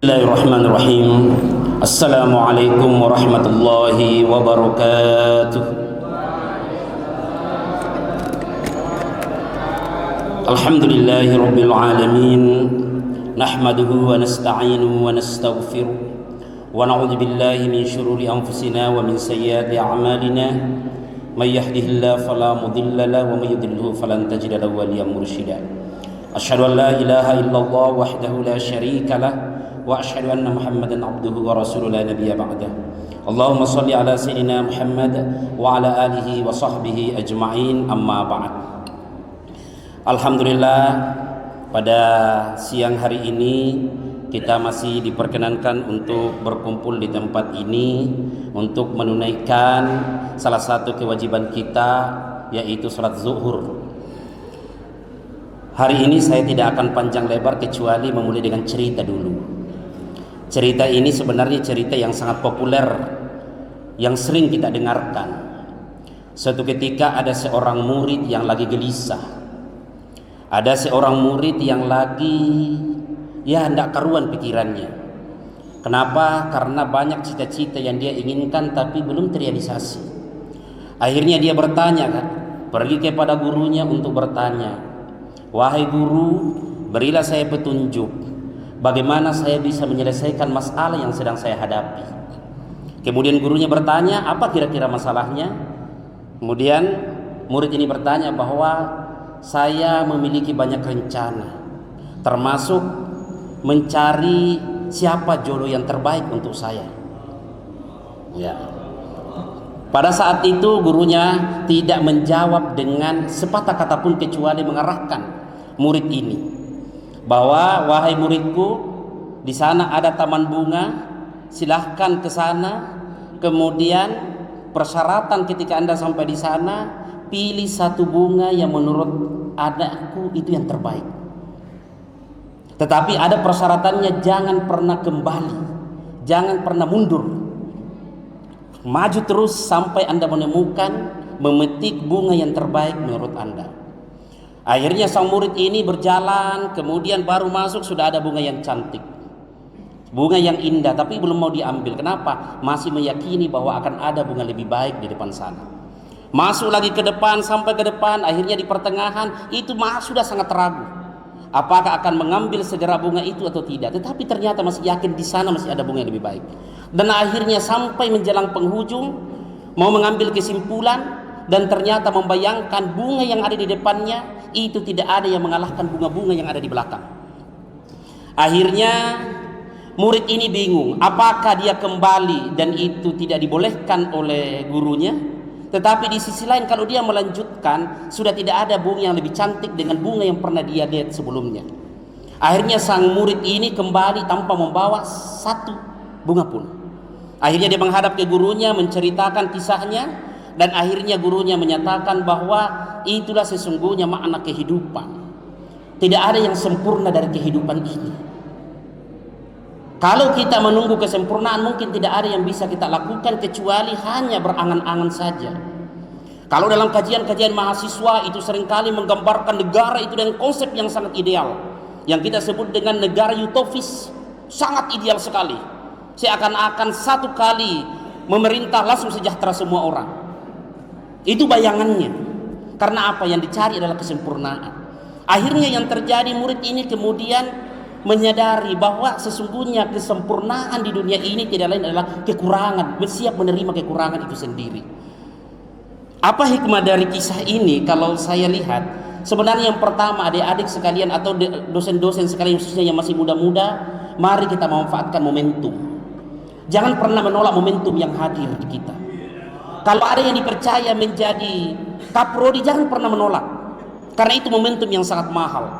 Bismillahirrahmanirrahim. Assalamualaikum warahmatullahi wabarakatuh. Alhamdulillahi rabbil alamin. Nahmaduhu wa nasta'inuhu wa nastaghfiruh wa na'udzu billahi min shururi anfusina wa min sayyiati a'malina. May yahdihillahu fala mudilla lahu wa may yudlilhu falan tajida lahu waliyyan mursyida. Asyhadu an la ilaha illallah wahdahu la syarika lah wa asyhadu anna Muhammadan abduhu wa rasuluhu la nabiyya ba'dah. Allahumma shalli ala sayyidina Muhammad wa ala alihi wa sahbihi ajma'in, amma ba'd. Alhamdulillah, pada siang hari ini kita masih diperkenankan untuk berkumpul di tempat ini untuk menunaikan salah satu kewajiban kita, yaitu salat zuhur. Hari ini saya tidak akan panjang lebar kecuali memulai dengan cerita dulu. Cerita ini sebenarnya cerita yang sangat populer, yang sering kita dengarkan. Suatu ketika ada seorang murid yang lagi gelisah. Ada seorang murid yang lagi hendak karuan pikirannya. Kenapa? Karena banyak cita-cita yang dia inginkan tapi belum terrealisasi. Akhirnya dia bertanya, pergi kepada gurunya untuk bertanya, "Wahai guru, berilah saya petunjuk bagaimana saya bisa menyelesaikan masalah yang sedang saya hadapi." Kemudian gurunya bertanya, "Apa kira-kira masalahnya?" Kemudian murid ini bertanya bahwa saya memiliki banyak rencana, termasuk mencari siapa jodoh yang terbaik untuk saya. Pada saat itu gurunya tidak menjawab dengan sepatah kata pun kecuali mengarahkan murid ini bahwa, "Wahai muridku, di sana ada taman bunga, silahkan ke sana. Kemudian persyaratan ketika Anda sampai di sana, pilih satu bunga yang menurut anakku itu yang terbaik. Tetapi ada persyaratannya, jangan pernah kembali, jangan pernah mundur. Maju terus sampai Anda menemukan, memetik bunga yang terbaik menurut Anda." Akhirnya sang murid ini berjalan, kemudian baru masuk sudah ada bunga yang cantik, bunga yang indah, tapi belum mau diambil. Kenapa? Masih meyakini bahwa akan ada bunga lebih baik di depan sana. Masuk lagi ke depan, sampai ke depan, akhirnya di pertengahan itu sudah sangat ragu apakah akan mengambil segera bunga itu atau tidak. Tetapi ternyata masih yakin di sana masih ada bunga yang lebih baik. Dan akhirnya sampai menjelang penghujung mau mengambil kesimpulan, dan ternyata membayangkan bunga yang ada di depannya itu tidak ada yang mengalahkan bunga-bunga yang ada di belakang. Akhirnya murid ini bingung, apakah dia kembali dan itu tidak dibolehkan oleh gurunya. Tetapi di sisi lain kalau dia melanjutkan, sudah tidak ada bunga yang lebih cantik dengan bunga yang pernah dia lihat sebelumnya. Akhirnya sang murid ini kembali tanpa membawa satu bunga pun. Akhirnya dia menghadap ke gurunya, menceritakan kisahnya, dan akhirnya gurunya menyatakan bahwa itulah sesungguhnya makna kehidupan. Tidak ada yang sempurna dari kehidupan ini. Kalau kita menunggu kesempurnaan, mungkin tidak ada yang bisa kita lakukan kecuali hanya berangan-angan saja. Kalau dalam kajian-kajian mahasiswa itu seringkali menggambarkan negara itu dengan konsep yang sangat ideal, yang kita sebut dengan negara utopis, sangat ideal sekali. Seakan-akan satu kali memerintah langsung sejahtera semua orang. Itu bayangannya. Karena apa? Yang dicari adalah kesempurnaan. Akhirnya yang terjadi, murid ini kemudian menyadari bahwa sesungguhnya kesempurnaan di dunia ini tidak lain adalah kekurangan, bersiap menerima kekurangan itu sendiri. Apa hikmah dari kisah ini? Kalau saya lihat, sebenarnya yang pertama, adik-adik sekalian atau dosen-dosen sekalian khususnya yang masih muda-muda, mari kita memanfaatkan momentum. Jangan pernah menolak momentum yang hadir di kita. Kalau ada yang dipercaya menjadi kaprodi, jangan pernah menolak, karena itu momentum yang sangat mahal.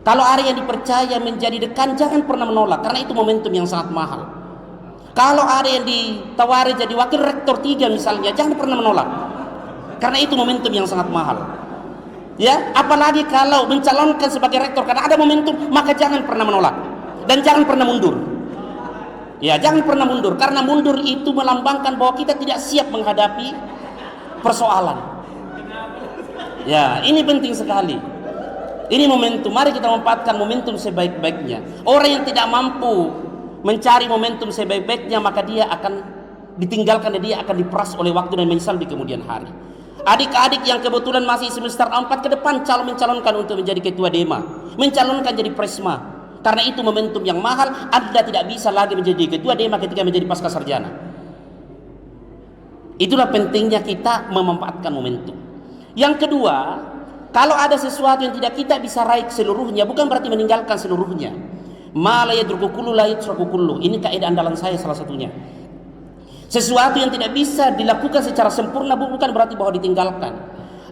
Kalau ada yang dipercaya menjadi dekan, jangan pernah menolak, karena itu momentum yang sangat mahal. Kalau ada yang ditawari jadi wakil rektor 3 misalnya, jangan pernah menolak, karena itu momentum yang sangat mahal. Apalagi kalau mencalonkan sebagai rektor, karena ada momentum, maka jangan pernah menolak dan jangan pernah mundur. Jangan pernah mundur, karena mundur itu melambangkan bahwa kita tidak siap menghadapi persoalan. Ini penting sekali. Ini momentum, mari kita manfaatkan momentum sebaik-baiknya. Orang yang tidak mampu mencari momentum sebaik-baiknya, maka dia akan ditinggalkan dan dia akan diperas oleh waktu dan menyesal di kemudian hari. Adik-adik yang kebetulan masih semester 4 ke depan mencalonkan untuk menjadi ketua Dema, mencalonkan jadi presma. Karena itu momentum yang mahal. Anda tidak bisa lagi menjadi ketua Dema ketika menjadi pasca sarjana. Itulah pentingnya kita memanfaatkan momentum. Yang kedua, kalau ada sesuatu yang tidak kita bisa raih seluruhnya, bukan berarti meninggalkan seluruhnya. Ma la yadruku kullu la yutraku kullu. Ini kaidah andalan saya salah satunya. Sesuatu yang tidak bisa dilakukan secara sempurna bukan berarti bahwa ditinggalkan.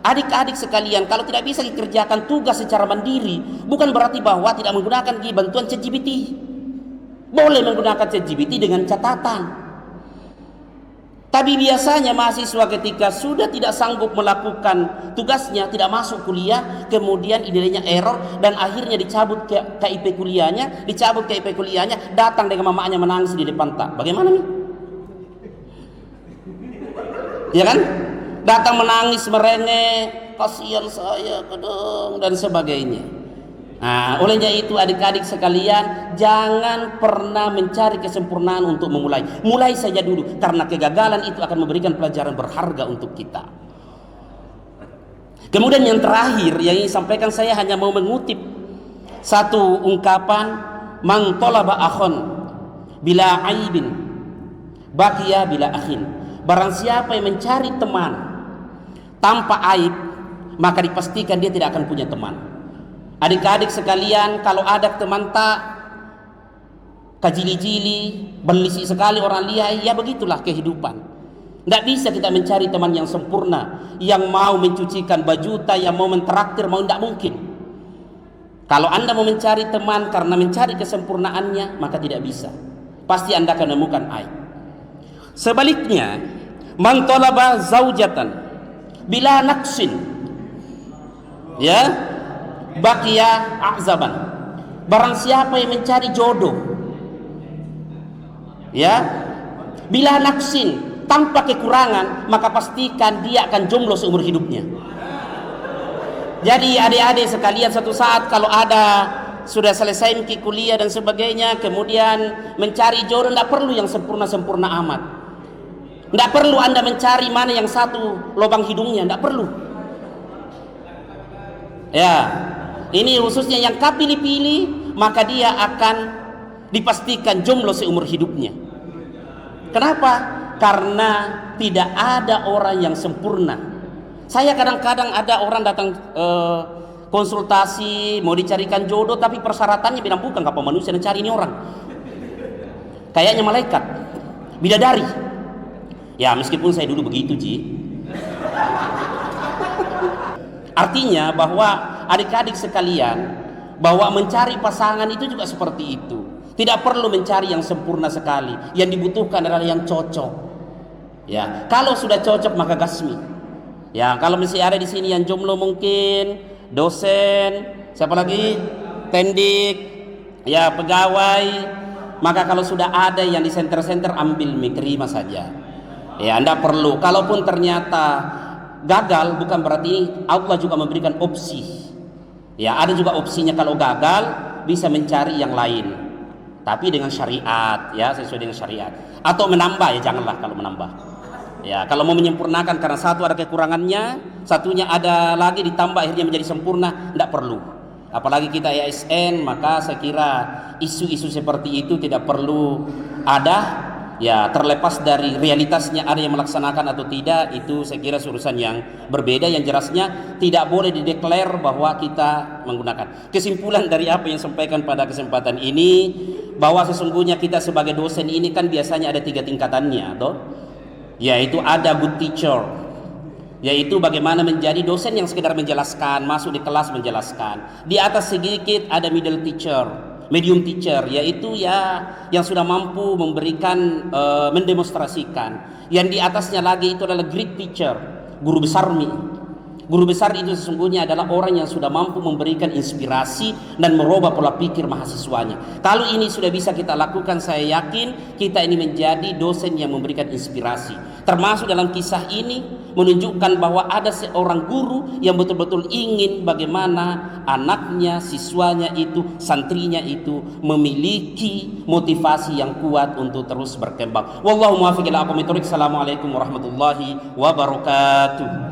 Adik-adik sekalian, kalau tidak bisa dikerjakan tugas secara mandiri, bukan berarti bahwa tidak menggunakan bantuan ChatGPT. Boleh menggunakan ChatGPT dengan catatan. Tapi biasanya mahasiswa ketika sudah tidak sanggup melakukan tugasnya, tidak masuk kuliah, kemudian idenya error dan akhirnya dicabut KIP kuliahnya, datang dengan mamanya menangis di depan tak. Bagaimana nih? Ya kan? Datang menangis merengek, kasihan saya kadang dan sebagainya. Nah, olehnya itu adik-adik sekalian, jangan pernah mencari kesempurnaan untuk memulai. Mulai saja dulu, karena kegagalan itu akan memberikan pelajaran berharga untuk kita. Kemudian yang terakhir yang ingin sampaikan, saya hanya mau mengutip satu ungkapan, man talaba akhon bila aibin baqiya bila akhin. Barang siapa yang mencari teman tanpa aib, maka dipastikan dia tidak akan punya teman. Adik-adik sekalian, kalau ada teman tak kajili-jili, berlisik sekali orang lihai, ya begitulah kehidupan. Tidak bisa kita mencari teman yang sempurna, yang mau mencucikan baju, yang mau mentraktir, mau, tidak mungkin. Kalau Anda mau mencari teman karena mencari kesempurnaannya, maka tidak bisa. Pasti Anda akan menemukan aib. Sebaliknya, man talaba zaujatan bila naksin, ya, baqiya a'zaban. Barang siapa yang mencari jodoh, ya, bila naksin, tanpa kekurangan, maka pastikan dia akan jomblo seumur hidupnya. Jadi adik-adik sekalian, suatu saat kalau ada sudah selesai kuliah dan sebagainya, kemudian mencari jodoh, tidak perlu yang sempurna-sempurna amat. Tidak perlu Anda mencari mana yang satu lubang hidungnya, tidak perlu. Ya, ini khususnya yang kau pilih-pilih, maka dia akan dipastikan jomblo seumur hidupnya. Kenapa? Karena tidak ada orang yang sempurna. Saya kadang-kadang ada orang datang konsultasi, mau dicarikan jodoh, tapi persyaratannya bilang bukan apa manusia yang cari ini orang. Kayaknya malaikat, bidadari. Ya meskipun saya dulu begitu, Ji. Artinya bahwa adik-adik sekalian, bahwa mencari pasangan itu juga seperti itu. Tidak perlu mencari yang sempurna sekali. Yang dibutuhkan adalah yang cocok. Ya, kalau sudah cocok maka gasmi. Ya, kalau masih ada di sini yang jomblo mungkin, dosen, siapa lagi? Tendik, ya pegawai. Maka kalau sudah ada yang di center-center, ambil terima saja. Ya, Anda perlu. Kalaupun ternyata gagal, bukan berarti Allah juga memberikan opsi. Ya, ada juga opsinya kalau gagal bisa mencari yang lain, tapi dengan syariat, ya sesuai dengan syariat. Atau menambah, ya janganlah kalau menambah. Ya, kalau mau menyempurnakan karena satu ada kekurangannya, satunya ada lagi ditambah akhirnya menjadi sempurna, tidak perlu. Apalagi kita ASN, maka saya kira isu-isu seperti itu tidak perlu ada. Ya, terlepas dari realitasnya ada yang melaksanakan atau tidak, itu saya kira urusan yang berbeda. Yang jelasnya tidak boleh dideklar bahwa kita menggunakan. Kesimpulan dari apa yang sampaikan pada kesempatan ini, bahwa sesungguhnya kita sebagai dosen ini kan biasanya ada 3 tingkatannya, toh? Yaitu ada good teacher, yaitu bagaimana menjadi dosen yang sekedar menjelaskan, masuk di kelas menjelaskan. Di atas sedikit ada middle teacher, medium teacher, yaitu ya yang sudah mampu memberikan, mendemonstrasikan. Yang di atasnya lagi itu adalah great teacher, guru besar mi. Guru besar itu sesungguhnya adalah orang yang sudah mampu memberikan inspirasi dan merubah pola pikir mahasiswanya. Kalau ini sudah bisa kita lakukan, saya yakin kita ini menjadi dosen yang memberikan inspirasi. Termasuk dalam kisah ini menunjukkan bahwa ada seorang guru yang betul-betul ingin bagaimana anaknya, siswanya itu, santrinya itu memiliki motivasi yang kuat untuk terus berkembang. Wallahu muwaffiq ila aqwamit thoriq. Assalamualaikum warahmatullahi wabarakatuh.